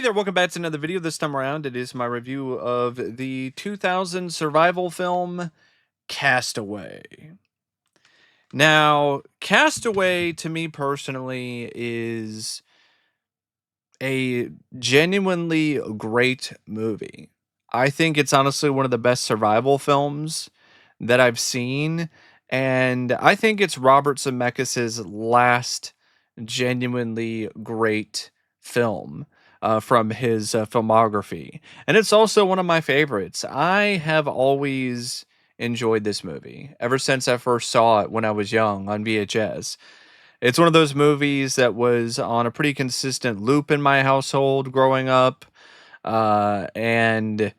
Hey there, welcome back to another video. This time around, it is my review of the 2000 survival film Castaway. Now, Castaway, to me personally, is a genuinely great movie. I think it's honestly one of the best survival films that I've seen, and I think it's Robert Zemeckis' last genuinely great film from his filmography. And it's also one of my favorites. I have always enjoyed this movie ever since I first saw it when I was young on VHS. It's one of those movies that was on a pretty consistent loop in my household growing up. And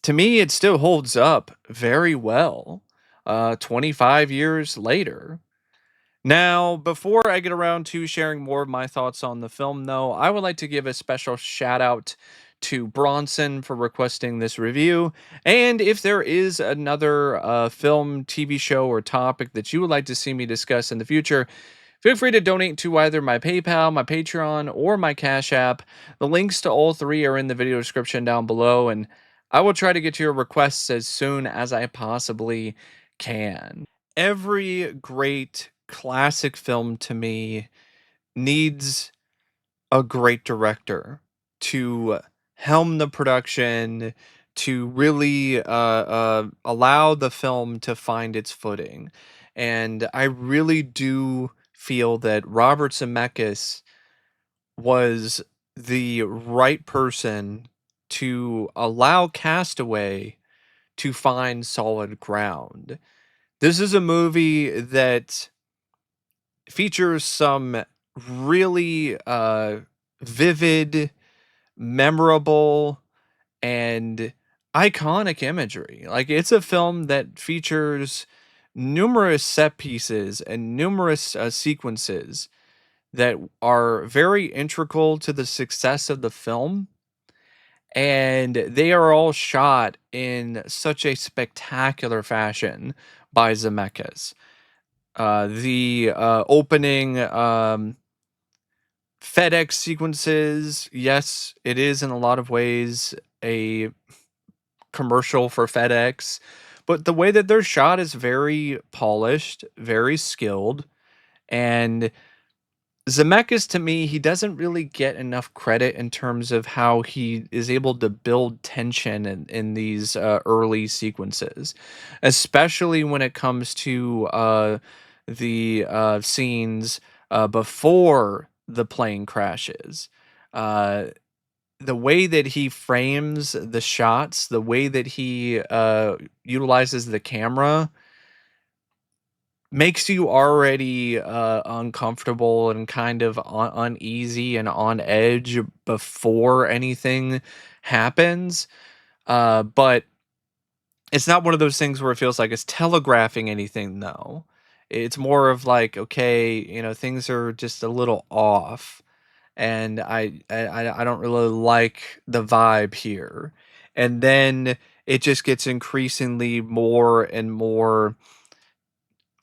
to me, it still holds up very well 25 years later. Now, before I get around to sharing more of my thoughts on the film, though, I would like to give a special shout out to Bronson for requesting this review. And if there is another film, TV show, or topic that you would like to see me discuss in the future, feel free to donate to either my PayPal, my Patreon, or my Cash App. The links to all three are in the video description down below, and I will try to get to your requests as soon as I possibly can. Every great classic film to me needs a great director to helm the production, to really allow the film to find its footing. And I really do feel that Robert Zemeckis was the right person to allow Castaway to find solid ground. This is a movie that features some really vivid, memorable, and iconic imagery. Like, it's a film that features numerous set pieces and numerous sequences that are very integral to the success of the film, and they are all shot in such a spectacular fashion by Zemeckis. The opening FedEx sequences, yes, it is in a lot of ways a commercial for FedEx, but the way that they're shot is very polished, very skilled, and Zemeckis, to me, he doesn't really get enough credit in terms of how he is able to build tension in these early sequences, especially when it comes to the scenes before the plane crashes. Uh, the way that he frames the shots, the way that he utilizes the camera makes you already uncomfortable and kind of uneasy and on edge before anything happens. But it's not one of those things where it feels like it's telegraphing anything, though. It's more of like, okay, things are just a little off, and I don't really like the vibe here. And then it just gets increasingly more and more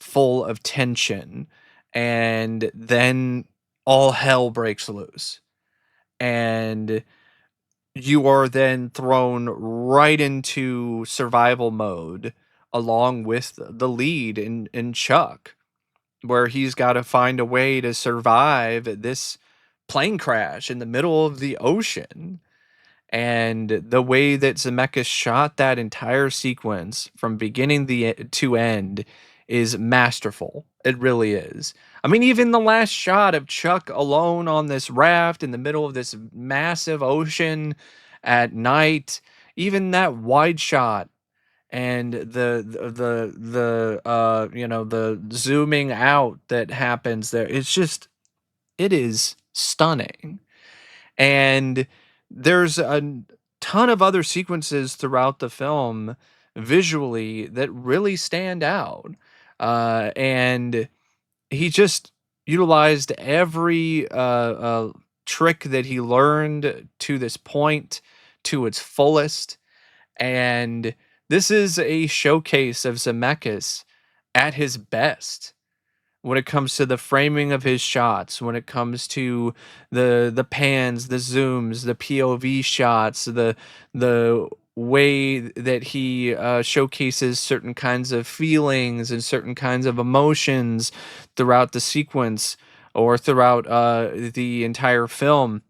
full of tension, and then all hell breaks loose, and you are then thrown right into survival mode along with the lead in Chuck, where he's got to find a way to survive this plane crash in the middle of the ocean. And the way that Zemeckis shot that entire sequence from beginning to end is masterful. It really is. I mean, even the last shot of Chuck alone on this raft in the middle of this massive ocean at night, even that wide shot and the zooming out that happens there, it is stunning. And there's a ton of other sequences throughout the film visually that really stand out. And he just utilized every trick that he learned to this point to its fullest. And this is a showcase of Zemeckis at his best, when it comes to the framing of his shots, when it comes to the pans, the zooms, the POV shots, the way that he showcases certain kinds of feelings and certain kinds of emotions throughout the sequence or throughout the entire film,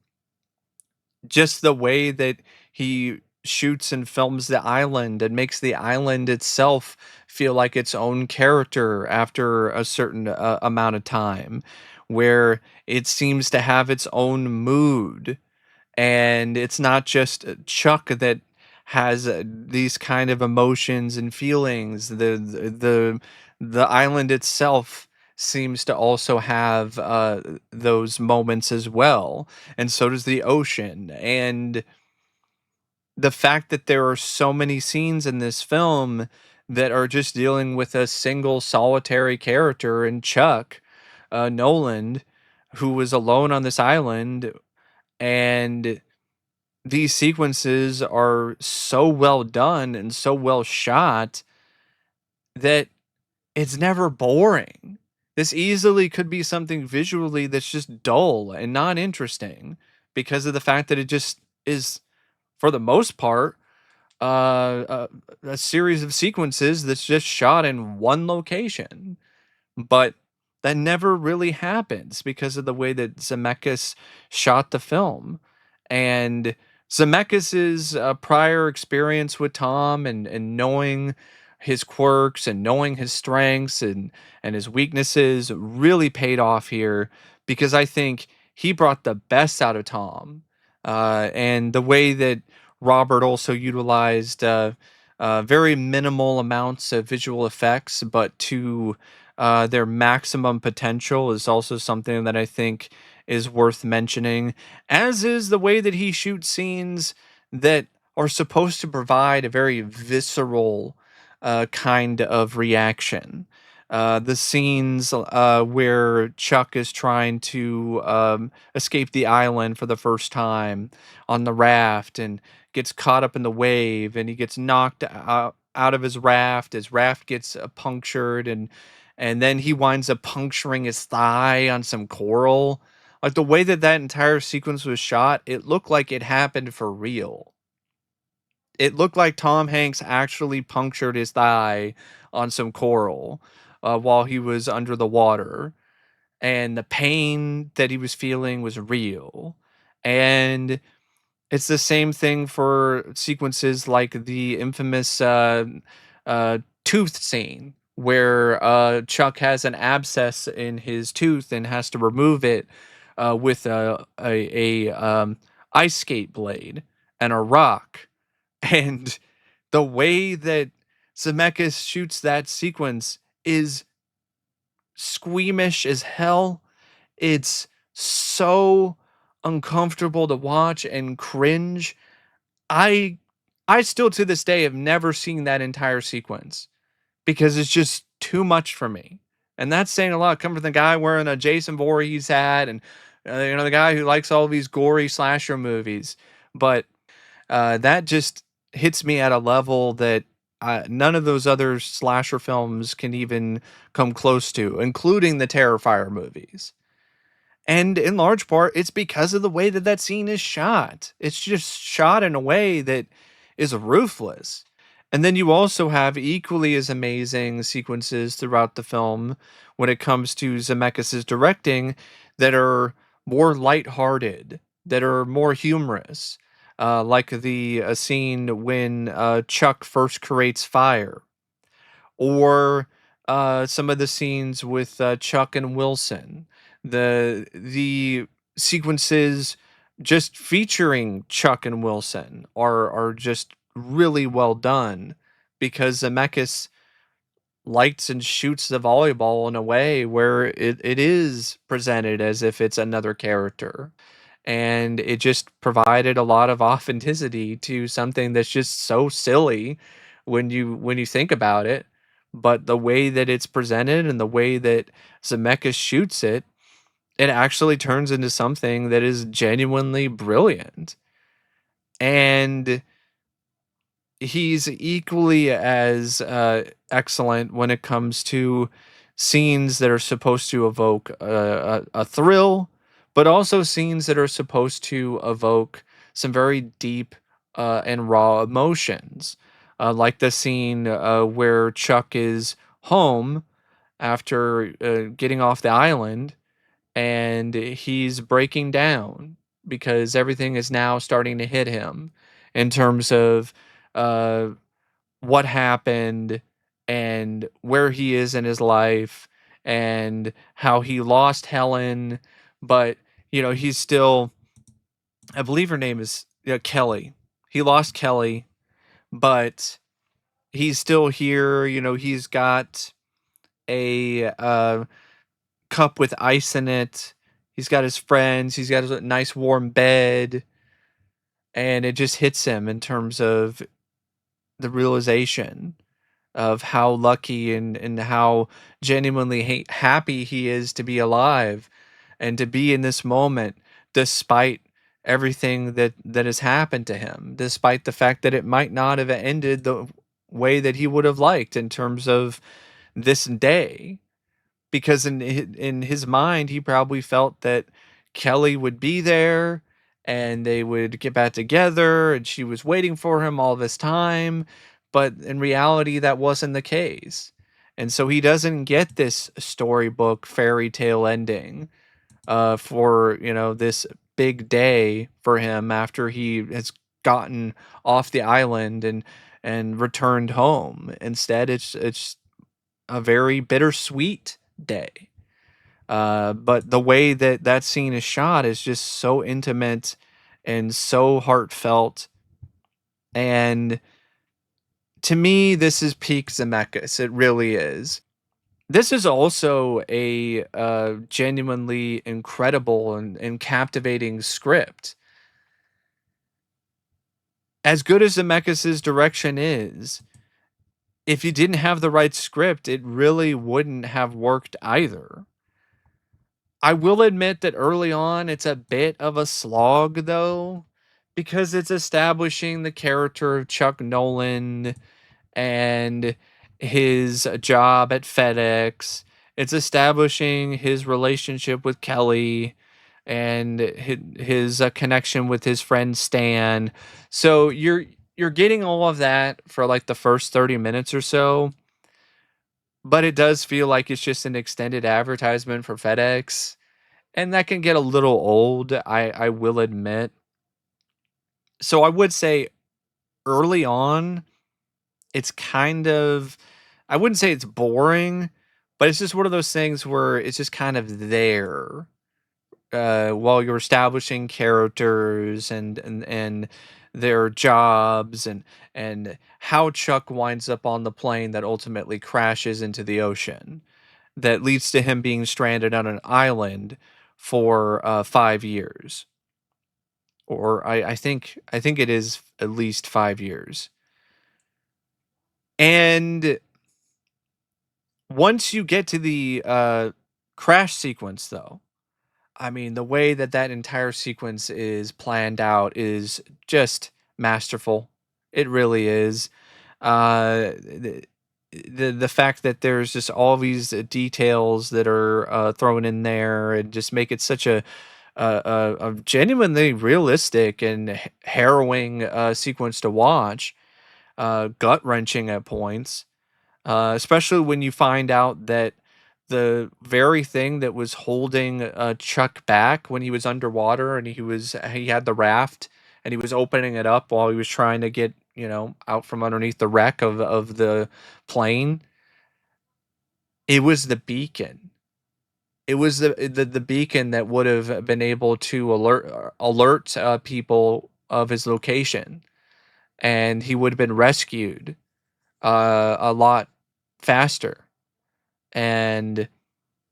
just the way that he shoots and films the island and makes the island itself feel like its own character after a certain amount of time, where it seems to have its own mood, and it's not just Chuck that has these kind of emotions and feelings. The island itself seems to also have those moments as well, and so does the ocean. And the fact that there are so many scenes in this film that are just dealing with a single solitary character in Chuck Noland, who was alone on this island, and these sequences are so well done and so well shot that it's never boring. This easily could be something visually that's just dull and not interesting because of the fact that it just is, for the most part, a series of sequences that's just shot in one location. But that never really happens because of the way that Zemeckis shot the film. And Zemeckis's prior experience with Tom, and knowing his quirks and knowing his strengths and his weaknesses really paid off here, because I think he brought the best out of Tom. And the way that Robert also utilized very minimal amounts of visual effects, but to their maximum potential, is also something that I think is worth mentioning, as is the way that he shoots scenes that are supposed to provide a very visceral kind of reaction. The scenes where Chuck is trying to escape the island for the first time on the raft and gets caught up in the wave, and he gets knocked out of his raft gets punctured, and then he winds up puncturing his thigh on some coral. Like, the way that that entire sequence was shot, it looked like it happened for real. It looked like Tom Hanks actually punctured his thigh on some coral while he was under the water, and the pain that he was feeling was real. And it's the same thing for sequences like the infamous tooth scene, where Chuck has an abscess in his tooth and has to remove it with a ice skate blade and a rock. And the way that Zemeckis shoots that sequence is squeamish as hell. It's so uncomfortable to watch and cringe. I I still to this day have never seen that entire sequence because it's just too much for me. And that's saying a lot coming from the guy wearing a Jason Voorhees hat, and the guy who likes all these gory slasher movies. But that just hits me at a level that none of those other slasher films can even come close to, including the Terrifier movies. And in large part, it's because of the way that that scene is shot. It's just shot in a way that is ruthless. And then you also have equally as amazing sequences throughout the film when it comes to Zemeckis' directing that are more lighthearted, that are more humorous, like the scene when Chuck first creates fire, or some of the scenes with Chuck and Wilson, the sequences just featuring Chuck and Wilson are just really well done, because Zemeckis lights and shoots the volleyball in a way where it is presented as if it's another character. And it just provided a lot of authenticity to something that's just so silly when you think about it. But the way that it's presented and the way that Zemeckis shoots it, it actually turns into something that is genuinely brilliant. And he's equally as excellent when it comes to scenes that are supposed to evoke a thrill, but also scenes that are supposed to evoke some very deep and raw emotions. Like the scene where Chuck is home after getting off the island and he's breaking down because everything is now starting to hit him in terms of uh, what happened and where he is in his life and how he lost Helen, but he's still, I believe her name is Kelly. He lost Kelly, but he's still here. He's got a cup with ice in it. He's got his friends. He's got a nice warm bed, and it just hits him in terms of the realization of how lucky and how genuinely happy he is to be alive and to be in this moment despite everything that has happened to him, despite the fact that it might not have ended the way that he would have liked in terms of this day, because in his mind he probably felt that Kelly would be there and they would get back together and she was waiting for him all this time, but in reality that wasn't the case. And so he doesn't get this storybook fairy tale ending for this big day for him after he has gotten off the island and returned home. Instead, it's a very bittersweet day. But the way that that scene is shot is just so intimate and so heartfelt. And to me, this is peak Zemeckis. It really is. This is also a genuinely incredible and captivating script. As good as Zemeckis' direction is, if you didn't have the right script, it really wouldn't have worked either. I will admit that early on it's a bit of a slog though, because it's establishing the character of Chuck Nolan and his job at FedEx. It's establishing his relationship with Kelly and his connection with his friend Stan. So you're getting all of that for like the first 30 minutes or so, but it does feel like it's just an extended advertisement for FedEx, and that can get a little old, I will admit. So I would say early on, it's kind of, I wouldn't say it's boring, but it's just one of those things where it's just kind of there while you're establishing characters and their jobs and how Chuck winds up on the plane that ultimately crashes into the ocean that leads to him being stranded on an island for 5 years, or I think it is at least 5 years. And once you get to the crash sequence, though, I mean, the way that that entire sequence is planned out is just masterful. It really is. The fact that there's just all these details that are thrown in there and just make it such a genuinely realistic and harrowing sequence to watch, gut wrenching at points, especially when you find out that the very thing that was holding Chuck back when he was underwater and he had the raft and he was opening it up while he was trying to get out from underneath the wreck of the plane. It was the beacon. It was the beacon that would have been able to alert people of his location, and he would have been rescued a lot faster, and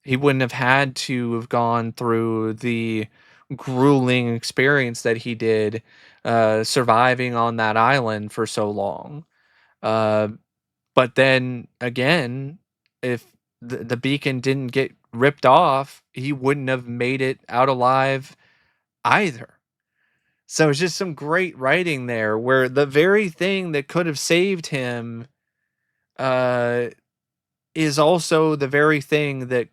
he wouldn't have had to have gone through the grueling experience that he did, surviving on that island for so long. Uh, but then again, if the beacon didn't get ripped off, he wouldn't have made it out alive either. So it's just some great writing there where the very thing that could have saved him uh is also the very thing that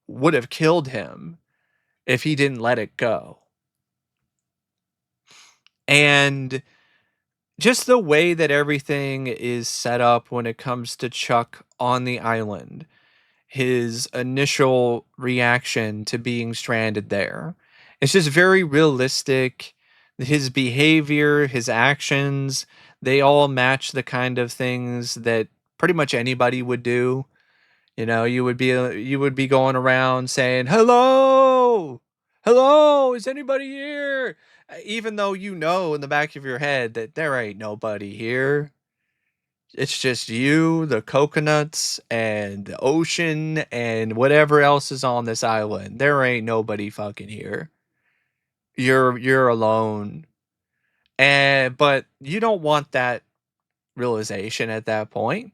would have killed him if he didn't let it go. And just the way that everything is set up when it comes to Chuck on the island, his initial reaction to being stranded there. It's just very realistic. His behavior, his actions, they all match the kind of things that pretty much anybody would do. You know, you would be going around saying, "Hello, hello, is anybody here?" Even though you know in the back of your head that there ain't nobody here. It's just you, the coconuts, and the ocean, and whatever else is on this island. There ain't nobody fucking here. You're alone. And but you don't want that realization at that point.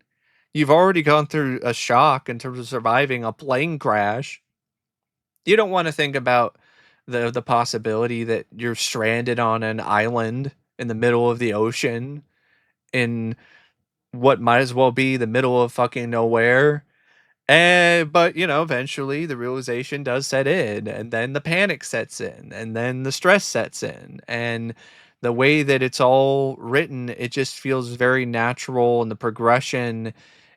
You've already gone through a shock in terms of surviving a plane crash. You don't want to think about the possibility that you're stranded on an island in the middle of the ocean in what might as well be the middle of fucking nowhere. And but you know, eventually the realization does set in, and then the panic sets in, and then the stress sets in, and the way that it's all written, it just feels very natural, and the progression,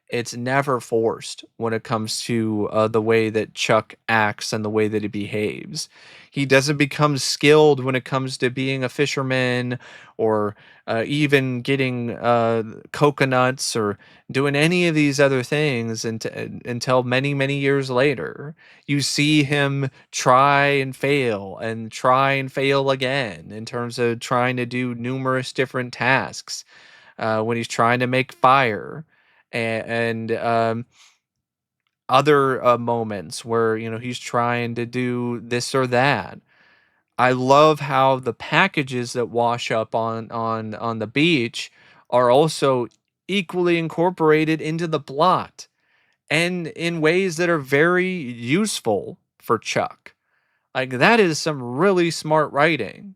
it's never forced when it comes to the way that Chuck acts and the way that he behaves. He doesn't become skilled when it comes to being a fisherman or even getting coconuts or doing any of these other things until many, many years later. You see him try and fail again in terms of trying to do numerous different tasks when he's trying to make fire and other moments where you know he's trying to do this or that. I love how the packages that wash up on the beach are also equally incorporated into the plot and in ways that are very useful for Chuck. Like, that is some really smart writing.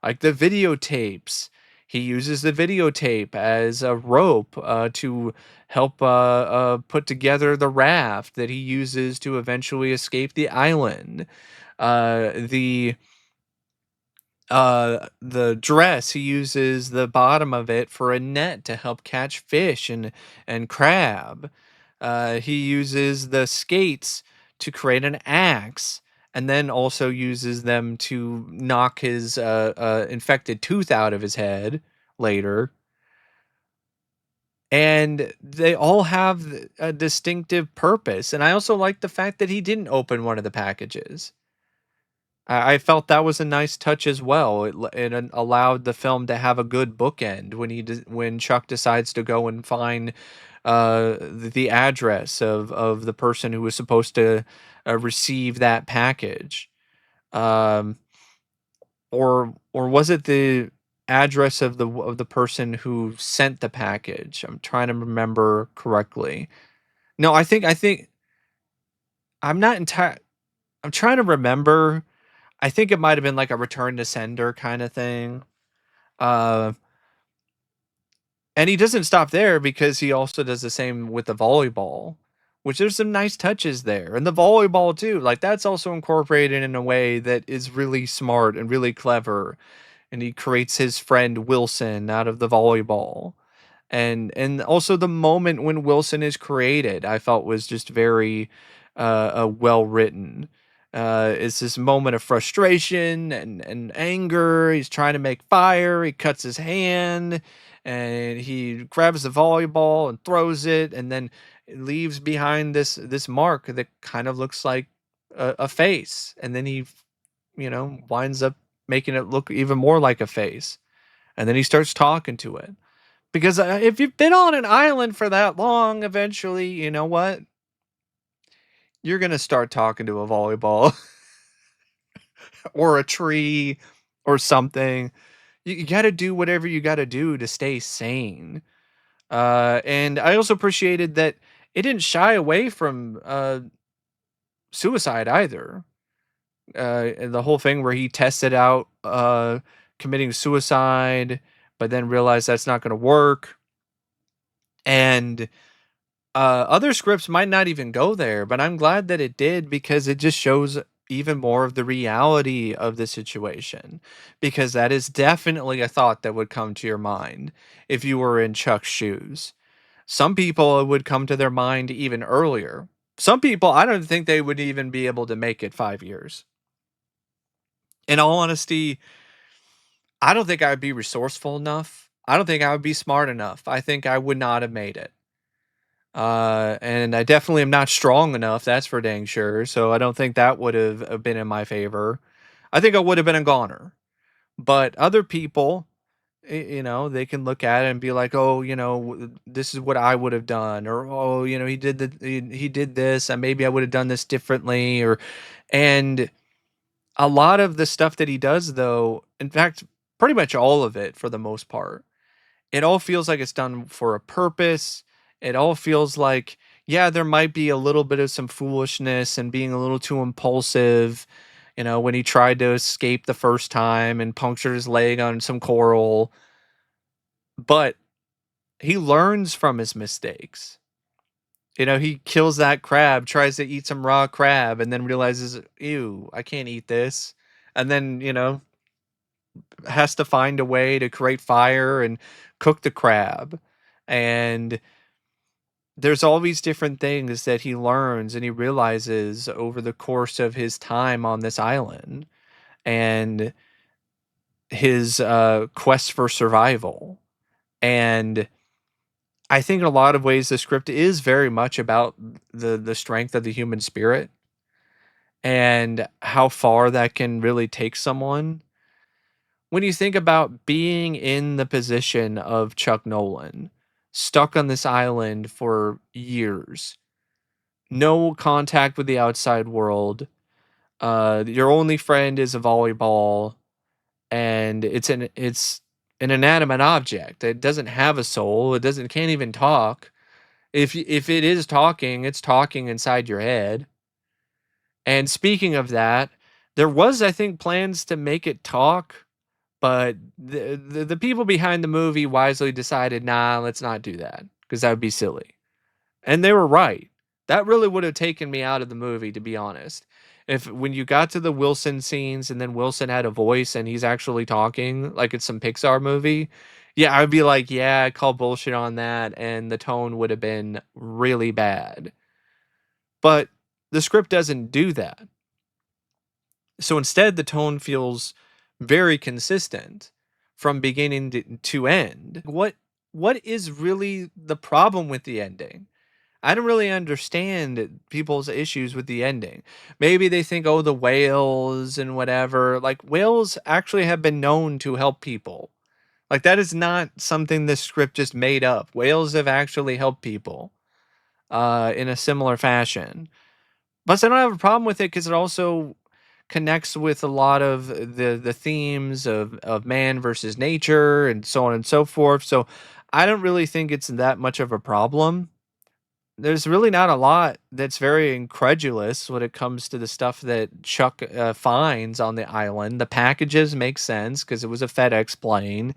Like, the videotapes. He uses the videotape as a rope to help put together the raft that he uses to eventually escape the island. The the dress, he uses the bottom of it for a net to help catch fish and crab. He uses the skates to create an axe, and then also uses them to knock his infected tooth out of his head later. And they all have a distinctive purpose. And I also like the fact that he didn't open one of the packages. I felt that was a nice touch as well. It allowed the film to have a good bookend when when Chuck decides to go and find the address of the person who was supposed to receive that package. Um, or was it the address of the person who sent the package? I'm trying to remember correctly. No, I think I'm not entire. I'm trying to remember. I think it might have been like a return to sender kind of thing. Uh, and he doesn't stop there because he also does the same with the volleyball, which there's some nice touches there. And the volleyball too, like that's also incorporated in a way that is really smart and really clever. And he creates his friend Wilson out of the volleyball. And also the moment when Wilson is created, I felt was just very well written. It's this moment of frustration and anger. He's trying to make fire. He cuts his hand, and he grabs the volleyball and throws it, and then it leaves behind this mark that kind of looks like a face. And then he, you know, winds up making it look even more like a face. And then he starts talking to it. Because if you've been on an island for that long, eventually, you know what? You're going to start talking to a volleyball or a tree or something. You got to do whatever you got to do to stay sane. And I also appreciated that it didn't shy away from suicide either. And the whole thing where he tested out committing suicide, but then realized that's not going to work. And Other scripts might not even go there, but I'm glad that it did because it just shows even more of the reality of the situation. Because that is definitely a thought that would come to your mind if you were in Chuck's shoes. Some people it would come to their mind even earlier. Some people, I don't think they would even be able to make it 5 years. In all honesty, I don't think I would be resourceful enough. I don't think I would be smart enough. I think I would not have made it. And I definitely am not strong enough, that's for dang sure. So I don't think that would have been in my favor. I think I would have been a goner. But other people, they can look at it and be like, "Oh, this is what I would have done," or "Oh, he did this, and maybe I would have done this differently." Or, and a lot of the stuff that he does, though, in fact, pretty much all of it for the most part, it all feels like it's done for a purpose. It all feels like, yeah, there might be a little bit of some foolishness and being a little too impulsive. When he tried to escape the first time and punctured his leg on some coral, but he learns from his mistakes. He kills that crab, tries to eat some raw crab, and then realizes, ew, I can't eat this. And then, has to find a way to create fire and cook the crab. And there's all these different things that he learns and he realizes over the course of his time on this island and his quest for survival. And I think in a lot of ways the script is very much about the strength of the human spirit and how far that can really take someone. When you think about being in the position of Chuck Nolan, stuck on this island for years, no contact with the outside world, your only friend is a volleyball, and it's an inanimate object. It doesn't have a soul. It doesn't can't even talk. If it is talking, it's talking inside your head. And speaking of that, there was, I think, plans to make it talk, but the people behind the movie wisely decided, nah, let's not do that because that would be silly. And they were right. That really would have taken me out of the movie, to be honest. If when you got to the Wilson scenes and then Wilson had a voice and he's actually talking like it's some Pixar movie, yeah, I'd be like, yeah, I call bullshit on that, and the tone would have been really bad. But the script doesn't do that. So instead, the tone feels very consistent from beginning to end. What is really the problem with the ending? I don't really understand people's issues with the ending. Maybe they think, oh, the whales and whatever. Like, whales actually have been known to help people. Like, that is not something this script just made up. Whales have actually helped people in a similar fashion. Plus, I don't have a problem with it because it also connects with a lot of the themes of man versus nature and so on and so forth. So I don't really think it's that much of a problem. There's really not a lot that's very incredulous when it comes to the stuff that Chuck finds on the island. The packages make sense because it was a FedEx plane.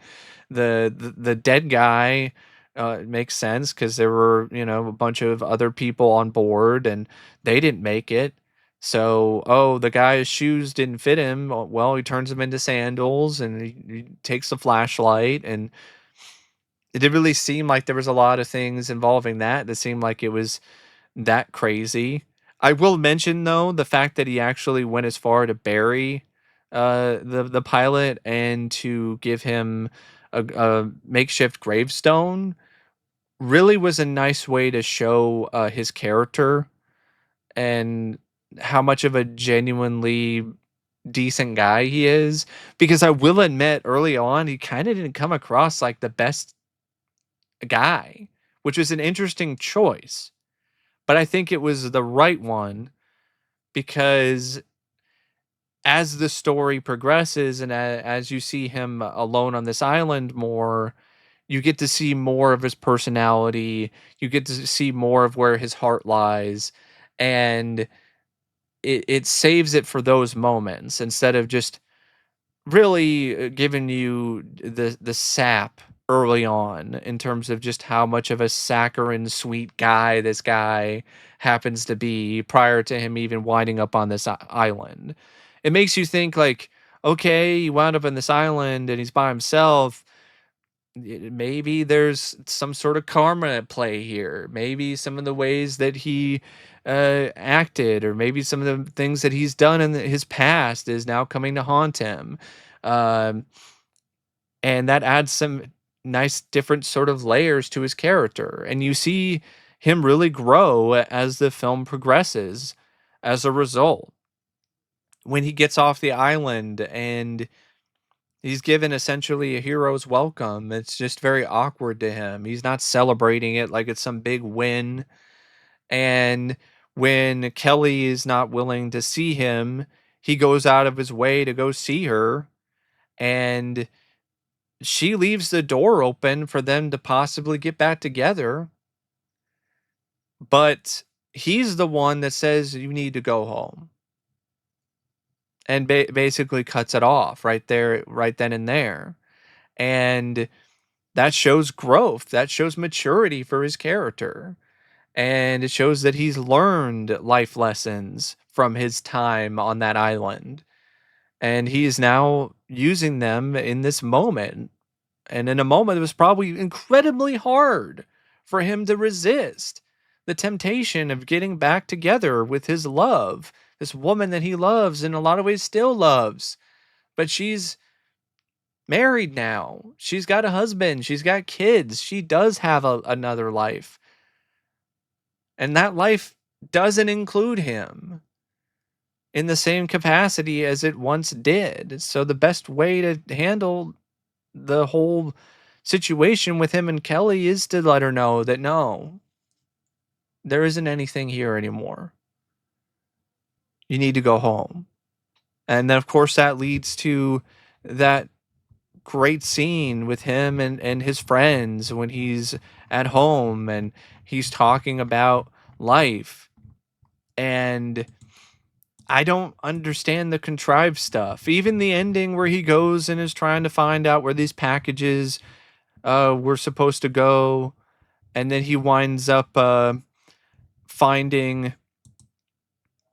The dead guy makes sense because there were a bunch of other people on board and they didn't make it. So, oh, the guy's shoes didn't fit him. Well, he turns them into sandals and he takes the flashlight, and it didn't really seem like there was a lot of things involving that. That seemed like it was that crazy. I will mention though the fact that he actually went as far to bury the pilot and to give him a makeshift gravestone really was a nice way to show his character and how much of a genuinely decent guy he is. Because I will admit, early on, he kind of didn't come across like the best guy, which was an interesting choice. But I think it was the right one because as the story progresses and as you see him alone on this island more, you get to see more of his personality. You get to see more of where his heart lies. And it saves it for those moments instead of just really giving you the sap early on in terms of just how much of a saccharine sweet guy this guy happens to be prior to him even winding up on this island. It makes you think like, okay, he wound up on this island and he's by himself. Maybe there's some sort of karma at play here. Maybe some of the ways that he acted, or maybe some of the things that he's done in his past is now coming to haunt him. Um, and that adds some nice different sort of layers to his character, and you see him really grow as the film progresses as a result. When he gets off the island and he's given essentially a hero's welcome, it's just very awkward to him. He's not celebrating it like it's some big win. And when Kelly is not willing to see him, he goes out of his way to go see her, and she leaves the door open for them to possibly get back together, but he's the one that says you need to go home, and basically cuts it off right there, right then and there. And that shows growth, that shows maturity for his character, and it shows that he's learned life lessons from his time on that island, and he is now using them in this moment, and in a moment it was probably incredibly hard for him to resist the temptation of getting back together with his love, this woman that he loves, in a lot of ways still loves. But she's married now. She's got a husband. She's got kids. She does have another life. And that life doesn't include him in the same capacity as it once did. So the best way to handle the whole situation with him and Kelly is to let her know that no, there isn't anything here anymore. You need to go home. And then, of course, that leads to that great scene with him and his friends when he's at home and he's talking about life. And I don't understand the contrived stuff. Even the ending where he goes and is trying to find out where these packages were supposed to go, and then he winds up finding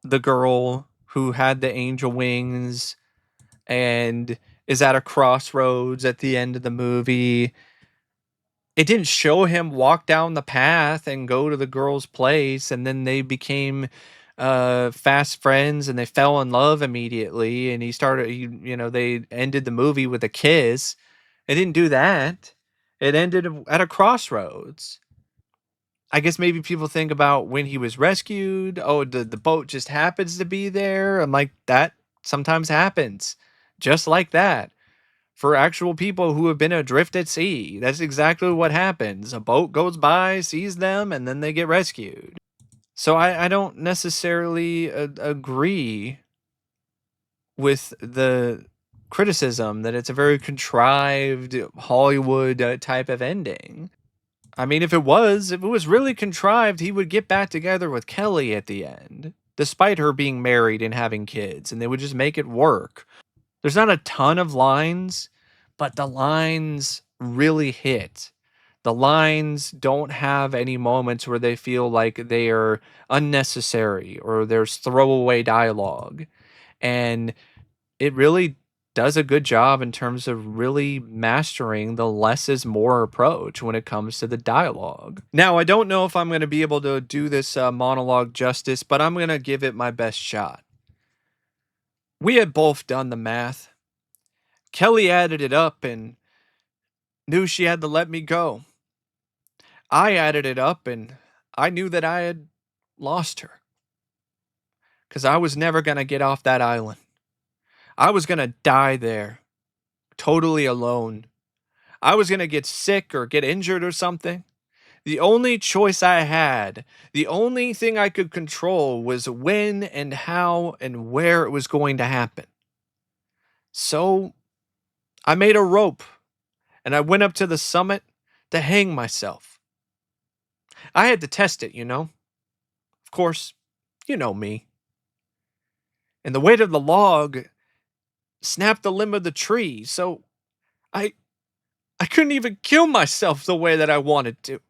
the girl who had the angel wings and is at a crossroads at the end of the movie. It didn't show him walk down the path and go to the girl's place, and then they became fast friends and they fell in love immediately, and they ended the movie with a kiss. It didn't do that. It ended at a crossroads. I guess maybe people think about when he was rescued. Oh, the boat just happens to be there. I'm like, that sometimes happens. Just like that. For actual people who have been adrift at sea, that's exactly what happens. A boat goes by, sees them, and then they get rescued. So I don't necessarily agree with the criticism that it's a very contrived Hollywood type of ending. I mean, if it was really contrived, he would get back together with Kelly at the end, despite her being married and having kids, and they would just make it work. There's not a ton of lines, but the lines really hit. The lines don't have any moments where they feel like they are unnecessary or there's throwaway dialogue. And it really does a good job in terms of really mastering the less is more approach when it comes to the dialogue. Now, I don't know if I'm going to be able to do this monologue justice, but I'm going to give it my best shot. We had both done the math. Kelly added it up and knew she had to let me go. I added it up and I knew that I had lost her. Because I was never going to get off that island. I was going to die there, totally alone. I was going to get sick or get injured or something. The only choice I had, the only thing I could control was when and how and where it was going to happen. So I made a rope and I went up to the summit to hang myself. I had to test it, you know. Of course, you know me. And the weight of the log snapped the limb of the tree, so I I couldn't even kill myself the way that I wanted to.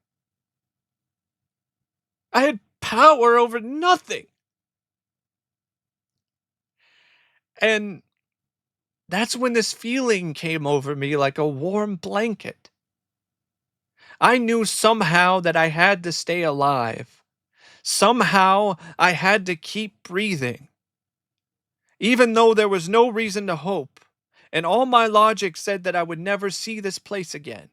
I had power over nothing. And that's when this feeling came over me like a warm blanket. I knew somehow that I had to stay alive. Somehow I had to keep breathing, even though there was no reason to hope, and all my logic said that I would never see this place again.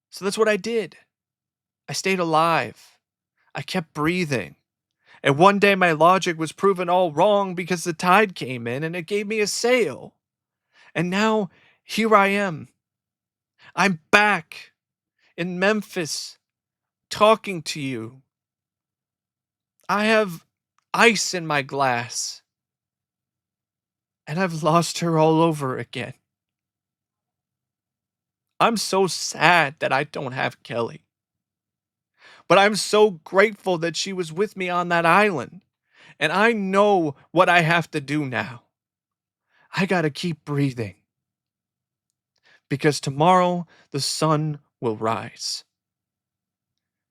So that's what I did. I stayed alive. I kept breathing. And one day my logic was proven all wrong because the tide came in and it gave me a sail. And now here I am. I'm back in Memphis talking to you. I have ice in my glass. And I've lost her all over again. I'm so sad that I don't have Kelly. But I'm so grateful that she was with me on that island. And I know what I have to do now. I gotta keep breathing. Because tomorrow the sun will rise.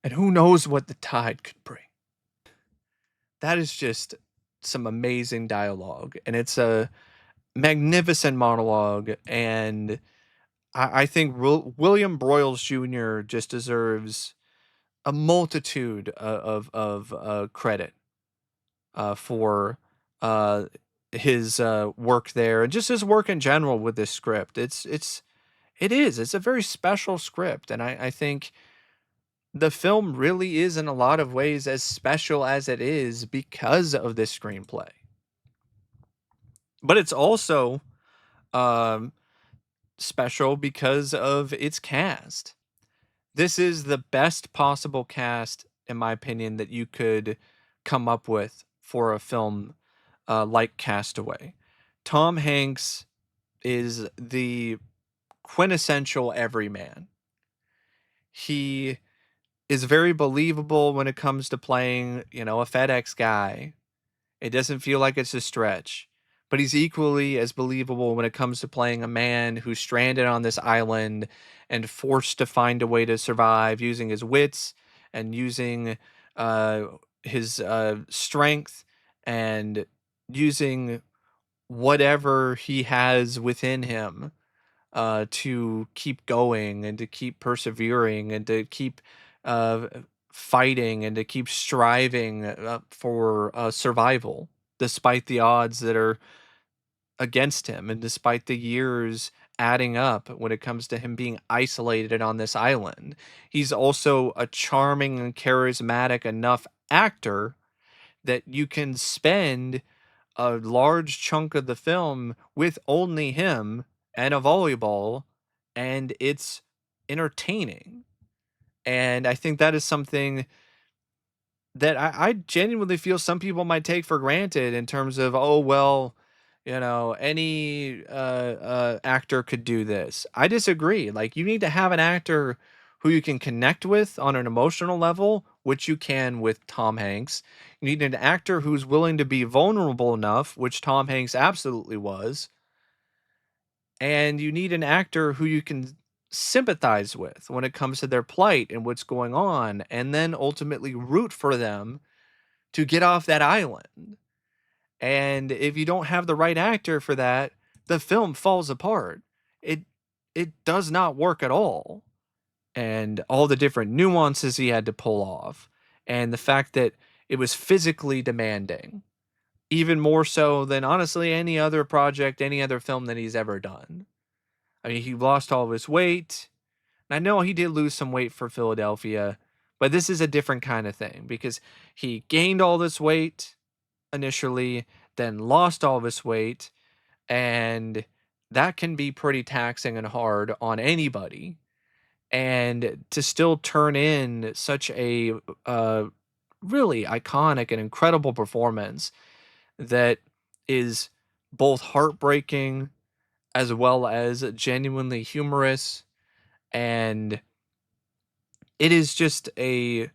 And who knows what the tide could bring. That is just some amazing dialogue. And it's a magnificent monologue. And I think William Broyles Jr. just deserves a multitude of credit for uh, his work there and just his work in general with this script. It's a very special script, and I think the film really is in a lot of ways as special as it is because of this screenplay. But it's also um, special because of its cast. This is the best possible cast, in my opinion, that you could come up with for a film like Castaway. Tom Hanks is the quintessential everyman. He is very believable when it comes to playing, a FedEx guy. It doesn't feel like it's a stretch. But he's equally as believable when it comes to playing a man who's stranded on this island and forced to find a way to survive using his wits and using uh, his strength and using whatever he has within him to keep going and to keep persevering and to keep uh, fighting and to keep striving for survival despite the odds that are against him and despite the years adding up when it comes to him being isolated on this island. He's also a charming and charismatic enough actor that you can spend a large chunk of the film with only him and a volleyball, and it's entertaining. And I think that is something that I genuinely feel some people might take for granted in terms of, oh, well, any actor could do this. I disagree. Like, you need to have an actor who you can connect with on an emotional level, which you can with Tom Hanks. You need an actor who's willing to be vulnerable enough, which Tom Hanks absolutely was. And you need an actor who you can sympathize with when it comes to their plight and what's going on, and then ultimately root for them to get off that island. And if you don't have the right actor for that, the film falls apart. It it does not work at all. And all the different nuances he had to pull off, and the fact that it was physically demanding, even more so than honestly any other project, any other film that he's ever done. I mean, he lost all of his weight. And I know he did lose some weight for Philadelphia, but this is a different kind of thing because he gained all this weight initially, then lost all of his weight, and that can be pretty taxing and hard on anybody. And to still turn in such a uh, really iconic and incredible performance that is both heartbreaking as well as genuinely humorous, and it is just a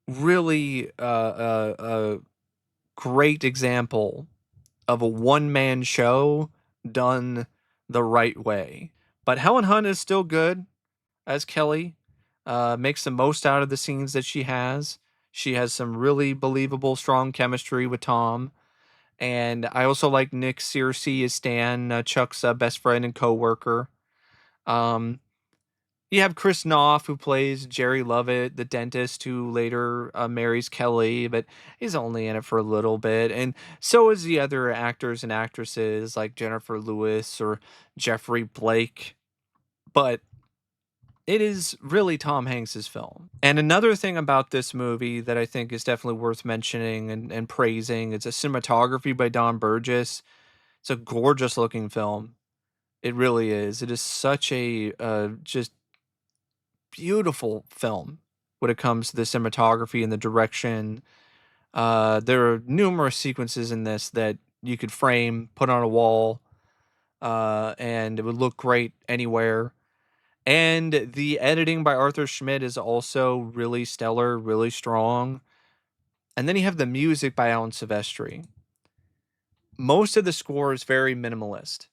really great example of a one man show done the right way. But Helen Hunt is still good as Kelly, makes the most out of the scenes that she has. She has some really believable, strong chemistry with Tom. And I also like Nick Searcy as Stan, Chuck's best friend and coworker. Um, you have Chris Noth, who plays Jerry Lovett, the dentist who later marries Kelly, but he's only in it for a little bit. And so is the other actors and actresses like Jenifer Lewis or Jeffrey Blake. But it is really Tom Hanks's film. And another thing about this movie that I think is definitely worth mentioning and praising is a cinematography by Don Burgess. It's a gorgeous looking film. It really is. It is such a just beautiful film when it comes to the cinematography and the direction. There are numerous sequences in this that you could frame, put on a wall, and it would look great anywhere. And the editing by Arthur Schmidt is also really stellar, really strong. And then you have the music by Alan Silvestri. Most of the score is very minimalist.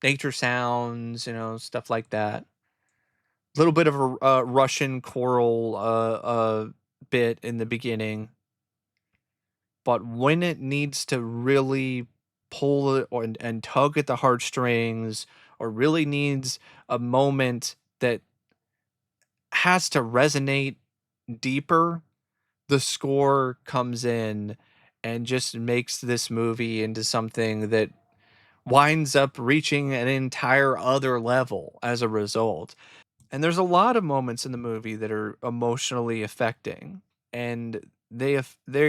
Nature sounds, stuff like that. A little bit of a Russian choral bit in the beginning. But when it needs to really pull it and tug at the heartstrings, or really needs a moment that has to resonate deeper, the score comes in and just makes this movie into something that winds up reaching an entire other level as a result. And there's a lot of moments in the movie that are emotionally affecting, and they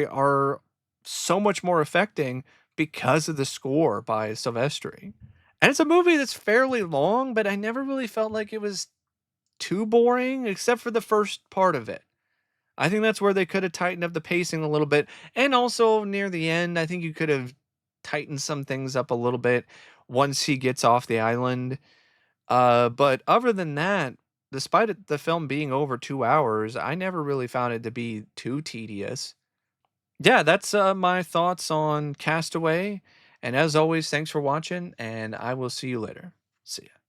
are so much more affecting because of the score by Silvestri. And it's a movie that's fairly long, but I never really felt like it was too boring except for the first part of it. I think that's where they could have tightened up the pacing a little bit. And also near the end, I think you could have tightened some things up a little bit once he gets off the island. But other than that, despite the film being over 2 hours, I never really found it to be too tedious. Yeah, that's my thoughts on Castaway. And as always, thanks for watching, and I will see you later. See ya.